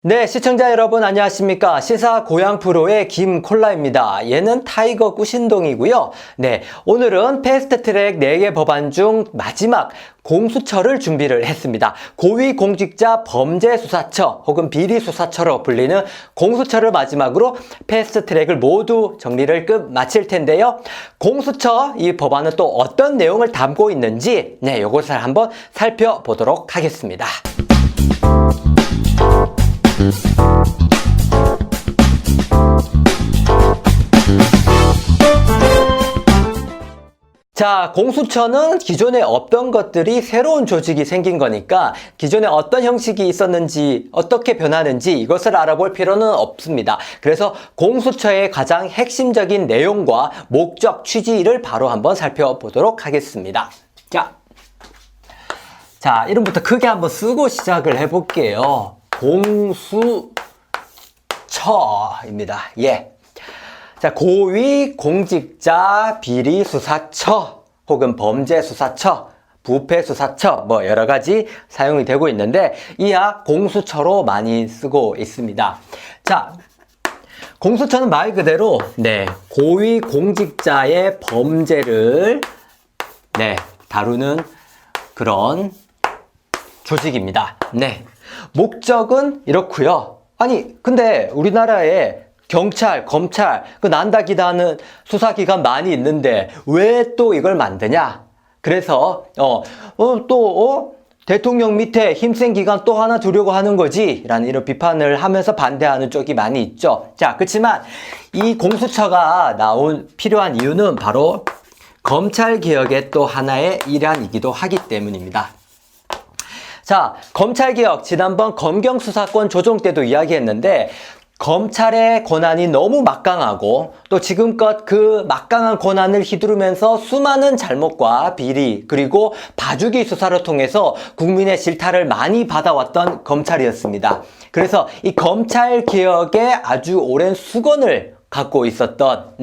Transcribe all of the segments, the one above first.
네, 시청자 여러분 안녕하십니까. 시사 고향 프로의 김콜라입니다. 얘는 타이거 꾸신동이고요. 네, 오늘은 패스트트랙 4개 법안 중 마지막 공수처를 준비를 했습니다. 고위공직자 범죄수사처 혹은 비리수사처로 불리는 공수처를 마지막으로 패스트트랙을 모두 정리를 마칠 텐데요. 공수처 이 법안은 또 어떤 내용을 담고 있는지 이것을 한번 살펴보도록 하겠습니다. 자, 공수처는 기존에 없던 것들이 새로운 조직이 생긴 거니까 기존에 어떤 형식이 있었는지 어떻게 변하는지 이것을 알아볼 필요는 없습니다. 그래서 공수처의 가장 핵심적인 내용과 목적, 취지를 바로 한번 살펴보도록 하겠습니다. 자, 이름부터 크게 한번 쓰고 시작을 해볼게요. 공수처입니다. 예. 자, 고위공직자 비리수사처 혹은 범죄수사처, 부패수사처 여러 가지 사용이 되고 있는데 이하 공수처로 많이 쓰고 있습니다. 자, 공수처는 말 그대로 고위공직자의 범죄를 다루는 그런 조직입니다. 목적은 이렇고요. 아니, 근데 우리나라에 경찰, 검찰, 난다기다 하는 수사기관 많이 있는데 왜 또 이걸 만드냐? 그래서 대통령 밑에 힘센 기관 또 하나 두려고 하는 거지 라는 이런 비판을 하면서 반대하는 쪽이 많이 있죠. 자, 그렇지만 이 공수처가 필요한 이유는 바로 검찰개혁의 또 하나의 일환이기도 하기 때문입니다. 자, 검찰개혁, 지난번 검경수사권 조정 때도 이야기했는데 검찰의 권한이 너무 막강하고 또 지금껏 그 막강한 권한을 휘두르면서 수많은 잘못과 비리 그리고 봐주기 수사를 통해서 국민의 질타를 많이 받아왔던 검찰이었습니다. 그래서 이 검찰개혁에 아주 오랜 수건을 갖고 있었던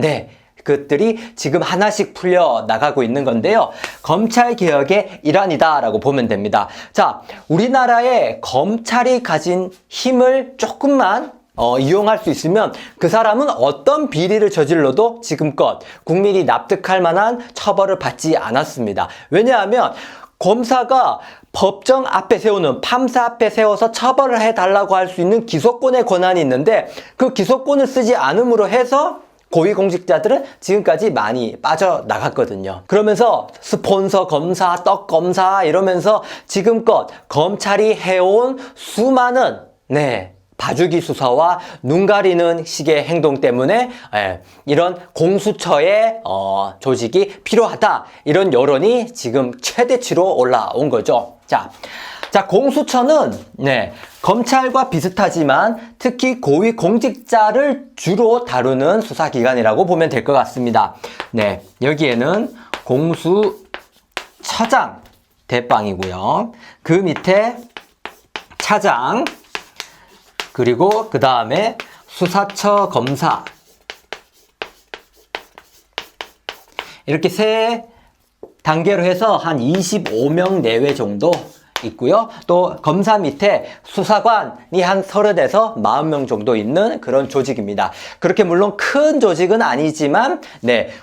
그것들이 지금 하나씩 풀려 나가고 있는 건데요. 검찰개혁의 일환이다라고 보면 됩니다. 자, 우리나라의 검찰이 가진 힘을 조금만 이용할 수 있으면 그 사람은 어떤 비리를 저질러도 지금껏 국민이 납득할 만한 처벌을 받지 않았습니다. 왜냐하면 검사가 법정 앞에 세우는 판사 앞에 세워서 처벌을 해달라고 할 수 있는 기소권의 권한이 있는데 그 기소권을 쓰지 않음으로 해서 고위공직자들은 지금까지 많이 빠져나갔거든요. 그러면서 스폰서 검사, 떡 검사 이러면서 지금껏 검찰이 해온 수많은 봐주기 수사와 눈 가리는 식의 행동 때문에 이런 공수처의 조직이 필요하다. 이런 여론이 지금 최대치로 올라온 거죠. 자, 공수처는 검찰과 비슷하지만 특히 고위공직자를 주로 다루는 수사기관이라고 보면 될 것 같습니다. 여기에는 공수처장 대빵이고요. 그 밑에 차장 그리고 그 다음에 수사처 검사 이렇게 세 단계로 해서 한 25명 내외 정도 있고요. 또 검사 밑에 수사관이 한 30에서 40명 정도 있는 그런 조직입니다. 그렇게 물론 큰 조직은 아니지만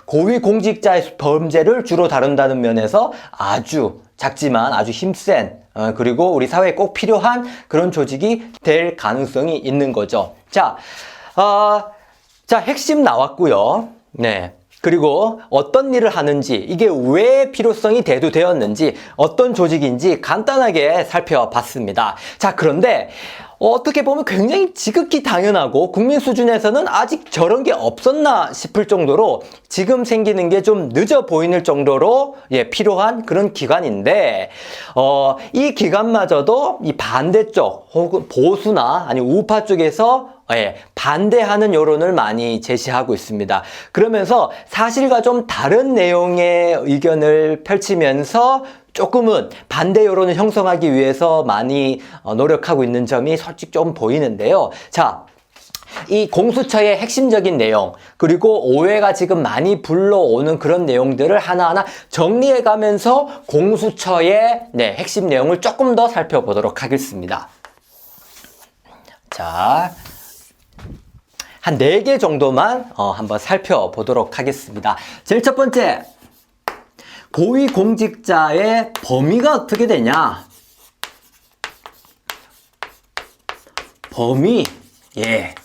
고위공직자의 범죄를 주로 다룬다는 면에서 아주 작지만 아주 힘센 그리고 우리 사회에 꼭 필요한 그런 조직이 될 가능성이 있는 거죠. 자, 핵심 나왔고요. 그리고 어떤 일을 하는지, 이게 왜 필요성이 대두되었는지, 어떤 조직인지 간단하게 살펴봤습니다. 자, 그런데 어떻게 보면 굉장히 지극히 당연하고 국민 수준에서는 아직 저런 게 없었나 싶을 정도로 지금 생기는 게 좀 늦어 보이는 정도로 필요한 그런 기관인데 이 기관마저도 이 반대쪽 혹은 보수나 아니 우파 쪽에서 반대하는 여론을 많이 제시하고 있습니다. 그러면서 사실과 좀 다른 내용의 의견을 펼치면서 조금은 반대 여론을 형성하기 위해서 많이 노력하고 있는 점이 솔직히 좀 보이는데요. 자, 이 공수처의 핵심적인 내용 그리고 오해가 지금 많이 불러오는 그런 내용들을 하나하나 정리해가면서 공수처의 핵심 내용을 조금 더 살펴보도록 하겠습니다. 자, 한 4개 정도만 한번 살펴보도록 하겠습니다. 제일 첫 번째, 고위공직자의 범위가 어떻게 되냐? 범위, 예.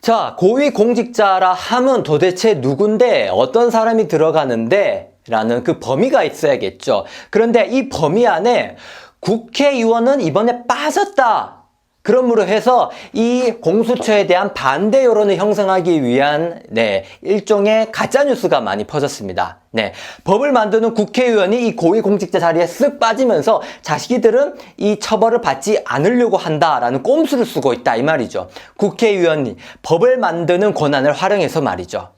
자, 고위공직자라 하면 도대체 누군데, 어떤 사람이 들어가는데 라는 그 범위가 있어야겠죠. 그런데 이 범위 안에 국회의원은 이번에 빠졌다. 그러므로 해서 이 공수처에 대한 반대 여론을 형성하기 위한 일종의 가짜뉴스가 많이 퍼졌습니다. 법을 만드는 국회의원이 이 고위공직자 자리에 쓱 빠지면서 자기들은 이 처벌을 받지 않으려고 한다라는 꼼수를 쓰고 있다 이 말이죠. 국회의원이 법을 만드는 권한을 활용해서 말이죠.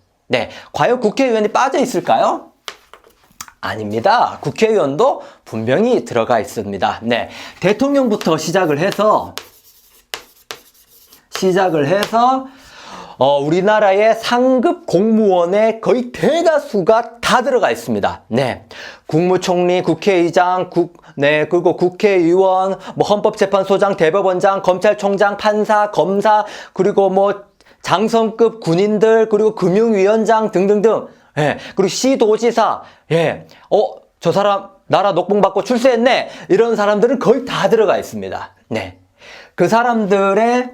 과연 국회의원이 빠져 있을까요? 아닙니다. 국회의원도 분명히 들어가 있습니다. 대통령부터 시작을 해서 우리나라의 상급 공무원의 거의 대다수가 다 들어가 있습니다. 국무총리, 국회의장, 그리고 국회의원, 헌법재판소장, 대법원장, 검찰총장, 판사, 검사, 그리고 장성급 군인들, 그리고 금융위원장 등등등. 그리고 시도지사, 저 사람 나라 녹봉받고 출세했네. 이런 사람들은 거의 다 들어가 있습니다. 그 사람들의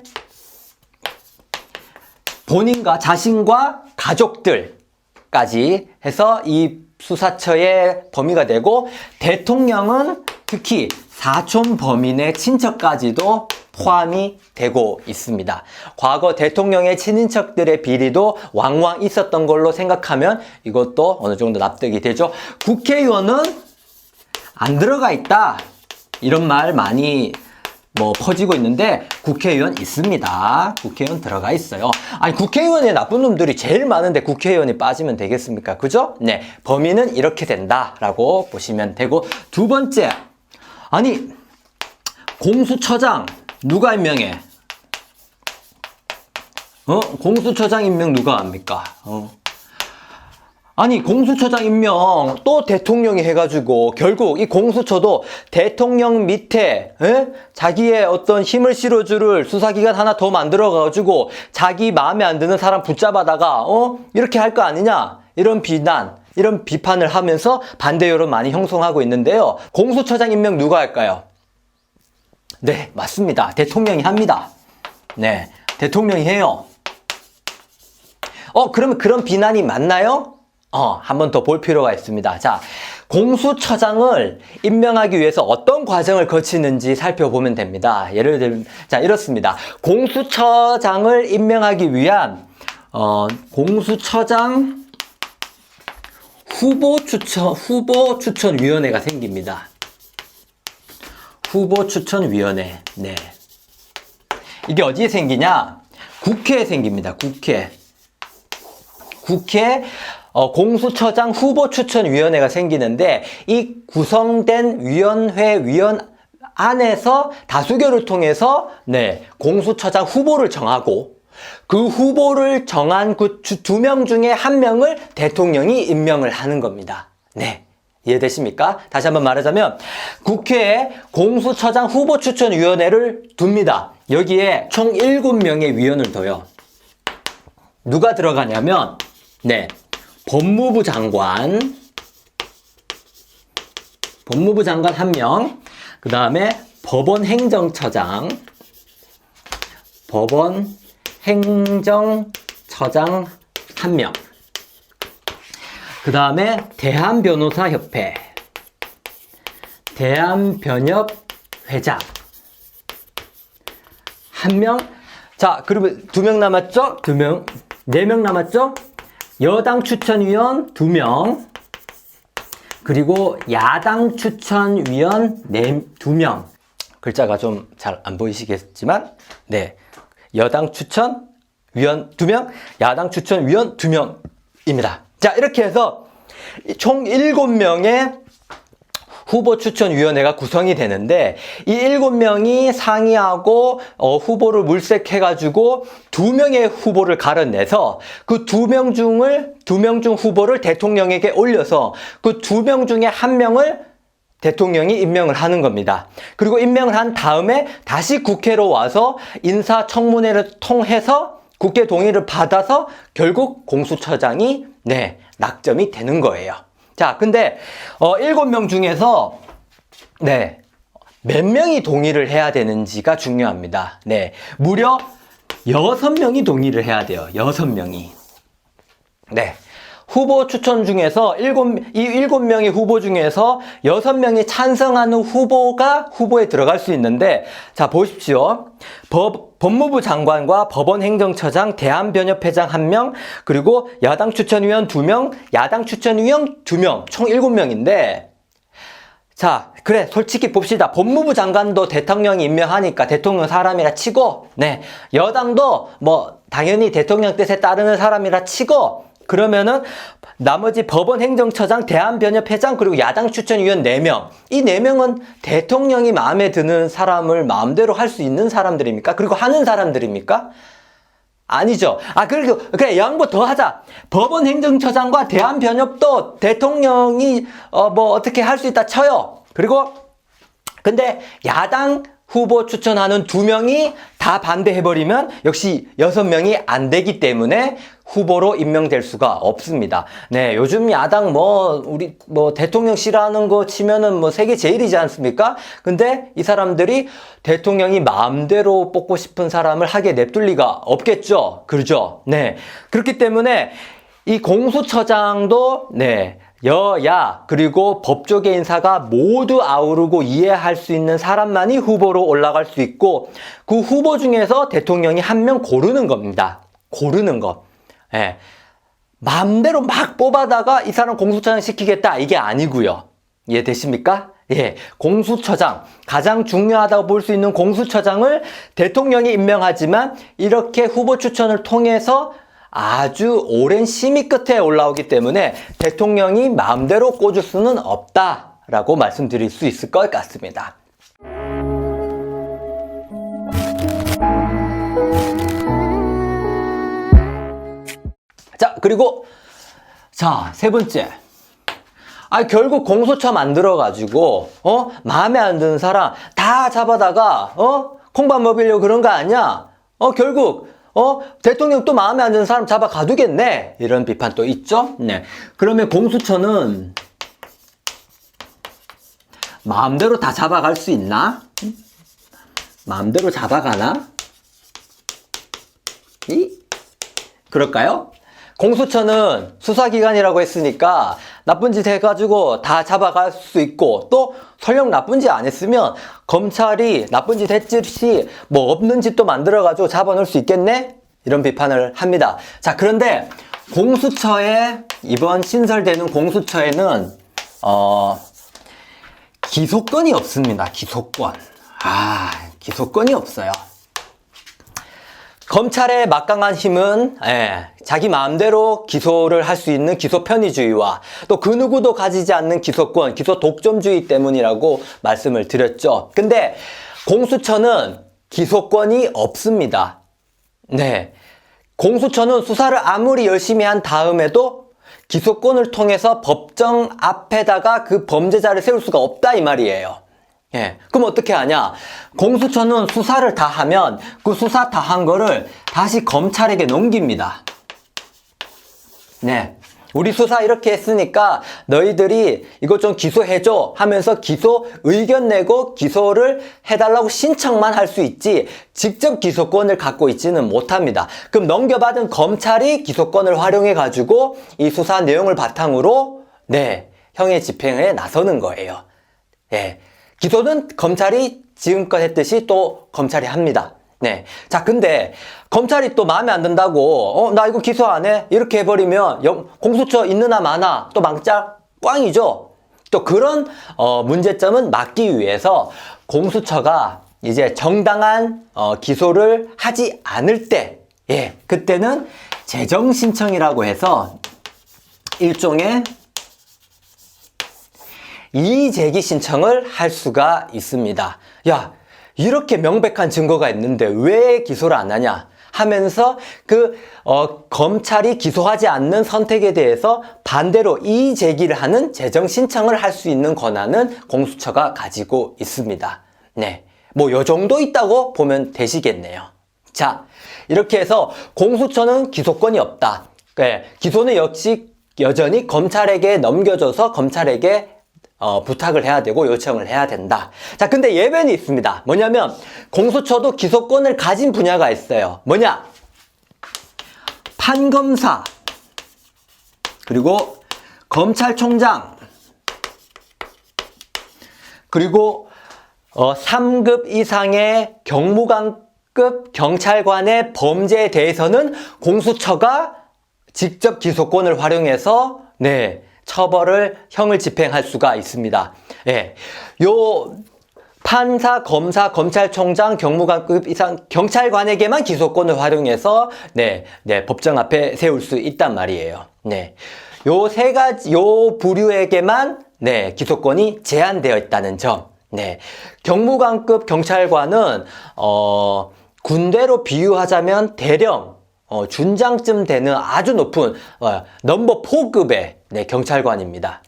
본인과 자신과 가족들까지 해서 이 수사처의 범위가 되고, 대통령은 특히 사촌 범인의 친척까지도 포함이 되고 있습니다. 과거 대통령의 친인척들의 비리도 왕왕 있었던 걸로 생각하면 이것도 어느 정도 납득이 되죠. 국회의원은 안 들어가 있다, 이런 말 많이 퍼지고 있는데, 국회의원 있습니다. 국회의원 들어가 있어요. 아니, 국회의원에 나쁜 놈들이 제일 많은데 국회의원이 빠지면 되겠습니까? 그죠? 범위는 이렇게 된다라고 보시면 되고, 두 번째, 아니, 공수처장 누가 임명해? 공수처장 임명 누가 합니까? 아니, 공수처장 임명 또 대통령이 해가지고 결국 이 공수처도 대통령 밑에 자기의 어떤 힘을 실어줄 수사기관 하나 더 만들어가지고 자기 마음에 안 드는 사람 붙잡아다가 이렇게 할 거 아니냐, 이런 비난, 이런 비판을 하면서 반대 여론 많이 형성하고 있는데요. 공수처장 임명 누가 할까요? 네, 맞습니다. 대통령이 합니다. 대통령이 해요. 그러면 그런 비난이 맞나요? 한 번 더 볼 필요가 있습니다. 자, 공수처장을 임명하기 위해서 어떤 과정을 거치는지 살펴보면 됩니다. 예를 들면, 자, 이렇습니다. 공수처장을 임명하기 위한, 공수처장 후보 추천위원회가 생깁니다. 후보 추천위원회. 이게 어디에 생기냐? 국회에 생깁니다. 국회. 공수처장 후보 추천위원회가 생기는데, 이 구성된 위원 안에서 다수결을 통해서 공수처장 후보를 정하고, 그 후보를 정한 그 2명 중에 1명을 대통령이 임명을 하는 겁니다. 이해되십니까? 다시 한번 말하자면, 국회에 공수처장 후보 추천위원회를 둡니다. 여기에 총 7명의 위원을 둬요. 누가 들어가냐면, 법무부 장관 1명, 그 다음에 법원행정처장 1명, 그 다음에 대한변호사협회 대한변협회장 1명. 자, 그러면 2명 남았죠? 4명 남았죠? 여당 추천위원 2명, 그리고 야당 추천위원 2명. 글자가 좀 잘 안 보이시겠지만, 여당 추천위원 2명, 야당 추천위원 2명입니다. 자, 이렇게 해서 총 7명의 후보 추천위원회가 구성이 되는데, 이 7명이 상의하고 후보를 물색해가지고 2명의 후보를 가려내서 그 2명 중 후보를 대통령에게 올려서 그 2명 중에 1명을 대통령이 임명을 하는 겁니다. 그리고 임명을 한 다음에 다시 국회로 와서 인사청문회를 통해서 국회 동의를 받아서 결국 공수처장이 낙점이 되는 거예요. 자, 근데 7명 중에서 몇 명이 동의를 해야 되는지가 중요합니다. 무려 6명이 동의를 해야 돼요. 6명이. 후보 추천 중에서 7명의 후보 중에서 6명이 찬성하는 후보가 후보에 들어갈 수 있는데, 자, 보십시오. 법무부 장관과 법원행정처장, 대한변협회장 1명, 그리고 야당 추천위원 2명, 야당 추천위원 2명, 총 7명인데, 자, 그래, 솔직히 봅시다. 법무부 장관도 대통령이 임명하니까 대통령 사람이라 치고, 여당도 뭐, 당연히 대통령 뜻에 따르는 사람이라 치고, 그러면은 나머지 법원 행정처장, 대한변협회장, 그리고 야당 추천위원 4명. 이 4명은 대통령이 마음에 드는 사람을 마음대로 할 수 있는 사람들입니까? 그리고 하는 사람들입니까? 아니죠. 그리고 그래, 양보 더 하자. 법원 행정처장과 대한변협도 대통령이 뭐 어떻게 할 수 있다 쳐요. 그리고 근데 야당 후보 추천하는 2명이 다 반대해버리면 역시 6명이 안 되기 때문에 후보로 임명될 수가 없습니다. 요즘 야당 우리 대통령 싫어하는 거 치면은 세계 제일이지 않습니까? 근데 이 사람들이 대통령이 마음대로 뽑고 싶은 사람을 하게 냅둘 리가 없겠죠. 그렇죠? 그렇기 때문에 이 공수처장도 여야 그리고 법조계 인사가 모두 아우르고 이해할 수 있는 사람만이 후보로 올라갈 수 있고, 그 후보 중에서 대통령이 1명 고르는 겁니다. 고르는 것. 마음대로 막 뽑아다가 이 사람 공수처장 시키겠다, 이게 아니고요. 이해되십니까? 공수처장, 가장 중요하다고 볼 수 있는 공수처장을 대통령이 임명하지만 이렇게 후보 추천을 통해서 아주 오랜 심의 끝에 올라오기 때문에 대통령이 마음대로 꽂을 수는 없다라고 말씀드릴 수 있을 것 같습니다. 자, 그리고 세 번째. 결국 공수처 만들어가지고 마음에 안 드는 사람 다 잡아다가 콩밥 먹이려고 그런 거 아니야? 결국 대통령 또 마음에 안 드는 사람 잡아 가두겠네. 이런 비판 또 있죠? 그러면 공수처는 마음대로 다 잡아갈 수 있나? 마음대로 잡아가나? 그럴까요? 공수처는 수사기관이라고 했으니까 나쁜 짓 해가지고 다 잡아갈 수 있고, 또 설령 나쁜 짓 안 했으면 검찰이 나쁜 짓 했듯이 없는 짓도 만들어가지고 잡아놓을 수 있겠네? 이런 비판을 합니다. 자, 그런데 이번 신설되는 공수처에는 기소권이 없습니다. 기소권. 기소권이 없어요. 검찰의 막강한 힘은 자기 마음대로 기소를 할 수 있는 기소 편의주의와 또 그 누구도 가지지 않는 기소권, 기소 독점주의 때문이라고 말씀을 드렸죠. 근데 공수처는 기소권이 없습니다. 공수처는 수사를 아무리 열심히 한 다음에도 기소권을 통해서 법정 앞에다가 그 범죄자를 세울 수가 없다, 이 말이에요. 그럼 어떻게 하냐? 공수처는 수사를 다 하면 그 수사 다 한 거를 다시 검찰에게 넘깁니다. 우리 수사 이렇게 했으니까 너희들이 이것 좀 기소해줘 하면서 기소 의견 내고 기소를 해달라고 신청만 할 수 있지 직접 기소권을 갖고 있지는 못합니다. 그럼 넘겨받은 검찰이 기소권을 활용해 가지고 이 수사 내용을 바탕으로 형의 집행에 나서는 거예요. 기소는 검찰이 지금껏 했듯이 또 검찰이 합니다. 자, 근데 검찰이 또 마음에 안 든다고 나 이거 기소 안 해? 이렇게 해버리면 공수처 있느나 마나 또 망짝 꽝이죠. 또 그런 문제점은 막기 위해서 공수처가 이제 정당한 기소를 하지 않을 때 그때는 재정신청이라고 해서 일종의 이의제기 신청을 할 수가 있습니다. 야, 이렇게 명백한 증거가 있는데 왜 기소를 안 하냐? 하면서 검찰이 기소하지 않는 선택에 대해서 반대로 이의 제기를 하는 재정 신청을 할 수 있는 권한은 공수처가 가지고 있습니다. 네. 뭐 요 정도 있다고 보면 되시겠네요. 자, 이렇게 해서 공수처는 기소권이 없다. 네, 기소는 역시 여전히 검찰에게 넘겨줘서 검찰에게 부탁을 해야 되고 요청을 해야 된다. 자, 근데 예외는 있습니다. 뭐냐면 공수처도 기소권을 가진 분야가 있어요. 뭐냐? 판검사, 그리고 검찰총장, 그리고 3급 이상의 경무관급 경찰관의 범죄에 대해서는 공수처가 직접 기소권을 활용해서 형을 집행할 수가 있습니다. 예. 요 판사, 검사, 검찰총장, 경무관급 이상 경찰관에게만 기소권을 활용해서 법정 앞에 세울 수 있단 말이에요. 요 세 가지 요 부류에게만 기소권이 제한되어 있다는 점. 경무관급 경찰관은 군대로 비유하자면 대령 준장쯤 되는 아주 높은 넘버 4급의 경찰관입니다.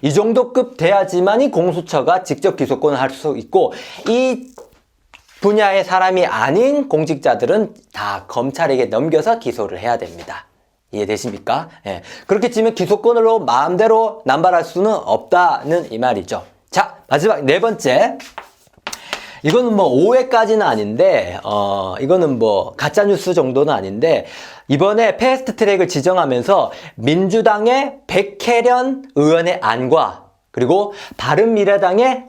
이 정도 급 돼야지만이 공수처가 직접 기소권을 할 수 있고, 이 분야의 사람이 아닌 공직자들은 다 검찰에게 넘겨서 기소를 해야 됩니다. 이해되십니까? 그렇게 치면 기소권으로 마음대로 남발할 수는 없다는 이 말이죠. 자, 마지막 네 번째. 이거는 뭐 오해까지는 아닌데, 이거는 뭐 가짜뉴스 정도는 아닌데, 이번에 패스트 트랙을 지정하면서 민주당의 백혜련 의원의 안과 그리고 바른미래당의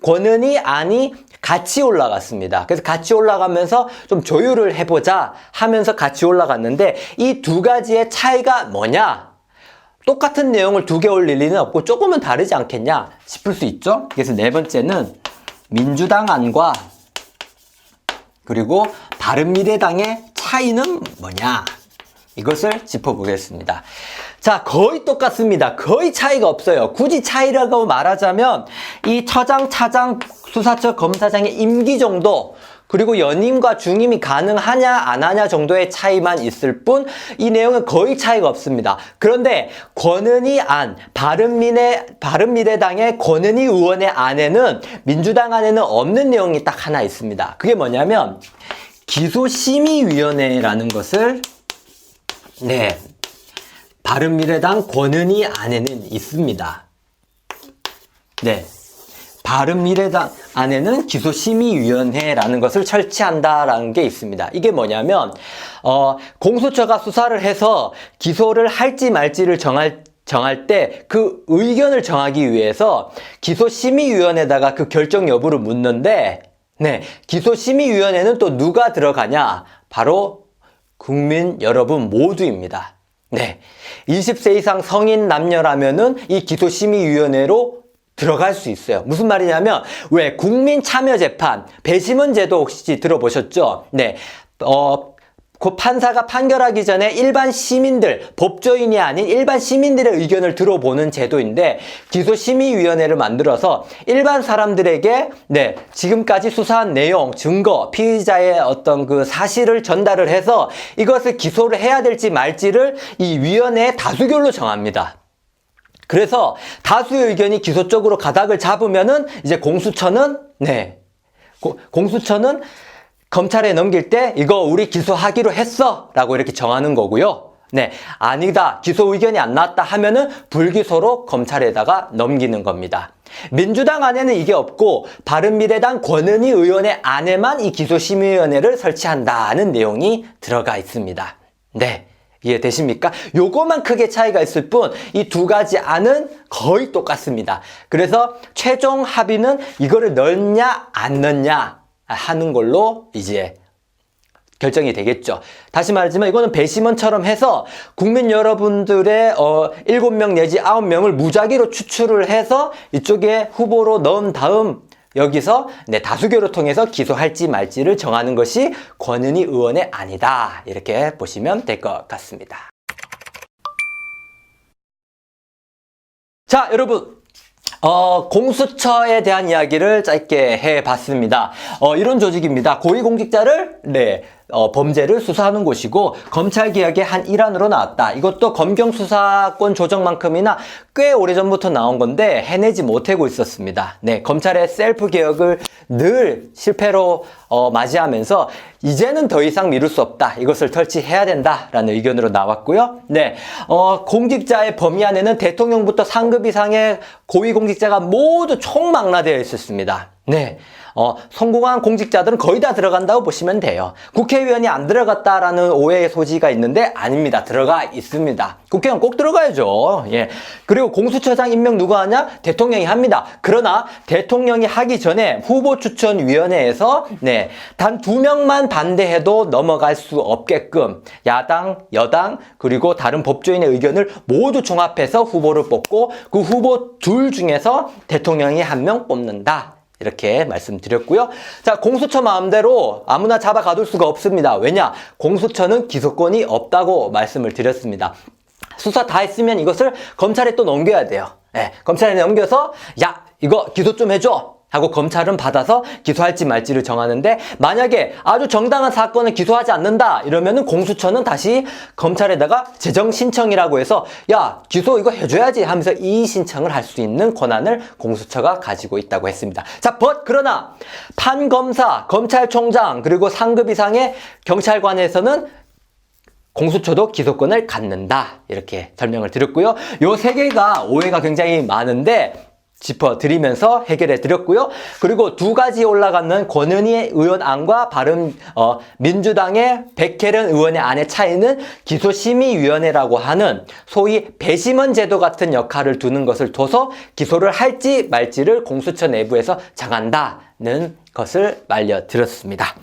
권은희 안이 같이 올라갔습니다. 그래서 같이 올라가면서 좀 조율을 해보자 하면서 같이 올라갔는데, 이 두 가지의 차이가 뭐냐? 똑같은 내용을 두 개 올릴 리는 없고 조금은 다르지 않겠냐 싶을 수 있죠. 그래서 네 번째는 민주당 안과 그리고 바른미래당의 차이는 뭐냐, 이것을 짚어보겠습니다. 자, 거의 똑같습니다. 거의 차이가 없어요. 굳이 차이라고 말하자면 이 처장, 차장, 수사처 검사장의 임기 정도, 그리고 연임과 중임이 가능하냐 안 하냐 정도의 차이만 있을 뿐, 이 내용은 거의 차이가 없습니다. 그런데 권은희 안, 바른미래당의 권은희 의원의 안에는 민주당 안에는 없는 내용이 딱 하나 있습니다. 그게 뭐냐면 기소심의위원회라는 것을 바른미래당 권은희 안에는 있습니다. 바른미래당 안에는 기소심의위원회라는 것을 설치한다라는 게 있습니다. 이게 뭐냐면 공수처가 수사를 해서 기소를 할지 말지를 정할 때 그 의견을 정하기 위해서 기소심의위원회에다가 그 결정 여부를 묻는데, 기소심의위원회는 또 누가 들어가냐? 바로 국민 여러분 모두입니다. 20세 이상 성인 남녀라면은 이 기소심의위원회로 들어갈 수 있어요. 무슨 말이냐면, 왜 국민참여재판, 배심원 제도 혹시 들어보셨죠? 그 판사가 판결하기 전에 일반 시민들, 법조인이 아닌 일반 시민들의 의견을 들어보는 제도인데, 기소심의위원회를 만들어서 일반 사람들에게 지금까지 수사한 내용, 증거, 피의자의 어떤 그 사실을 전달을 해서 이것을 기소를 해야 될지 말지를 이 위원회의 다수결로 정합니다. 그래서 다수의 의견이 기소 쪽으로 가닥을 잡으면은 이제 공수처는 검찰에 넘길 때 이거 우리 기소하기로 했어 라고 이렇게 정하는 거고요. 아니다, 기소 의견이 안 나왔다 하면은 불기소로 검찰에다가 넘기는 겁니다. 민주당 안에는 이게 없고 바른미래당 권은희 의원의 안에만 이 기소심의위원회를 설치한다는 내용이 들어가 있습니다. 이해되십니까? 요거만 크게 차이가 있을 뿐, 이 두 가지 안은 거의 똑같습니다. 그래서 최종 합의는 이거를 넣냐 안 넣냐 하는 걸로 이제 결정이 되겠죠. 다시 말하지만 이거는 배심원처럼 해서 국민 여러분들의 7명 내지 9명을 무작위로 추출을 해서 이쪽에 후보로 넣은 다음 여기서 다수결을 통해서 기소할지 말지를 정하는 것이 권은희 의원의 안이다, 이렇게 보시면 될 것 같습니다. 자, 여러분, 공수처에 대한 이야기를 짧게 해봤습니다. 이런 조직입니다. 고위공직자를 범죄를 수사하는 곳이고 검찰개혁의 한 일환으로 나왔다. 이것도 검경수사권 조정만큼이나 꽤 오래전부터 나온 건데 해내지 못하고 있었습니다. 네, 검찰의 셀프개혁을 늘 실패로 맞이하면서 이제는 더 이상 미룰 수 없다. 이것을 설치해야 된다라는 의견으로 나왔고요. 네, 공직자의 범위 안에는 대통령부터 상급 이상의 고위공직자가 모두 총망라되어 있었습니다. 네. 성공한 공직자들은 거의 다 들어간다고 보시면 돼요. 국회의원이 안 들어갔다라는 오해의 소지가 있는데 아닙니다. 들어가 있습니다. 국회의원 꼭 들어가야죠. 예. 그리고 공수처장 임명 누가 하냐? 대통령이 합니다. 그러나 대통령이 하기 전에 후보추천위원회에서 네, 단 2명만 반대해도 넘어갈 수 없게끔 야당, 여당, 그리고 다른 법조인의 의견을 모두 종합해서 후보를 뽑고 그 후보 둘 중에서 대통령이 한 명 뽑는다. 이렇게 말씀드렸고요. 자, 공수처 마음대로 아무나 잡아가둘 수가 없습니다. 왜냐? 공수처는 기소권이 없다고 말씀을 드렸습니다. 수사 다 했으면 이것을 검찰에 또 넘겨야 돼요. 네, 검찰에 넘겨서 야, 이거 기소 좀 해줘. 하고 검찰은 받아서 기소할지 말지를 정하는데 만약에 아주 정당한 사건을 기소하지 않는다 이러면은 공수처는 다시 검찰에다가 재정 신청이라고 해서 야 기소 이거 해줘야지 하면서 이의 신청을 할 수 있는 권한을 공수처가 가지고 있다고 했습니다. 자, 그러나 판검사, 검찰총장 그리고 상급 이상의 경찰관에서는 공수처도 기소권을 갖는다 이렇게 설명을 드렸고요. 요 세 개가 오해가 굉장히 많은데 짚어드리면서 해결해 드렸고요. 그리고 두 가지 올라가는 권은희 의원 안과 민주당의 백혜련 의원의 안의 차이는 기소심의위원회라고 하는 소위 배심원 제도 같은 역할을 두는 것을 둬서 기소를 할지 말지를 공수처 내부에서 정한다는 것을 알려드렸습니다.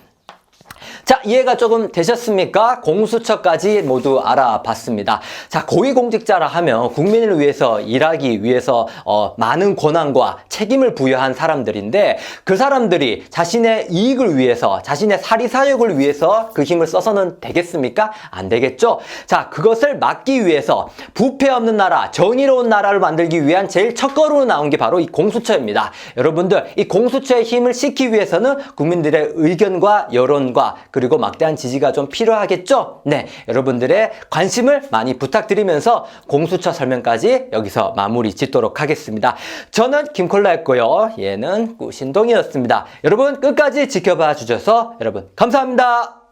자, 이해가 조금 되셨습니까? 공수처까지 모두 알아봤습니다. 자, 고위공직자라 하면 국민을 위해서 일하기 위해서 많은 권한과 책임을 부여한 사람들인데 그 사람들이 자신의 이익을 위해서 자신의 사리사욕을 위해서 그 힘을 써서는 되겠습니까? 안 되겠죠? 자, 그것을 막기 위해서 부패 없는 나라, 정의로운 나라를 만들기 위한 제일 첫걸음으로 나온 게 바로 이 공수처입니다. 여러분들, 이 공수처의 힘을 싣기 위해서는 국민들의 의견과 여론과 그리고 막대한 지지가 좀 필요하겠죠? 네, 여러분들의 관심을 많이 부탁드리면서 공수처 설명까지 여기서 마무리 짓도록 하겠습니다. 저는 김콜라였고요. 얘는 꾸신동이었습니다. 여러분 끝까지 지켜봐 주셔서 여러분 감사합니다.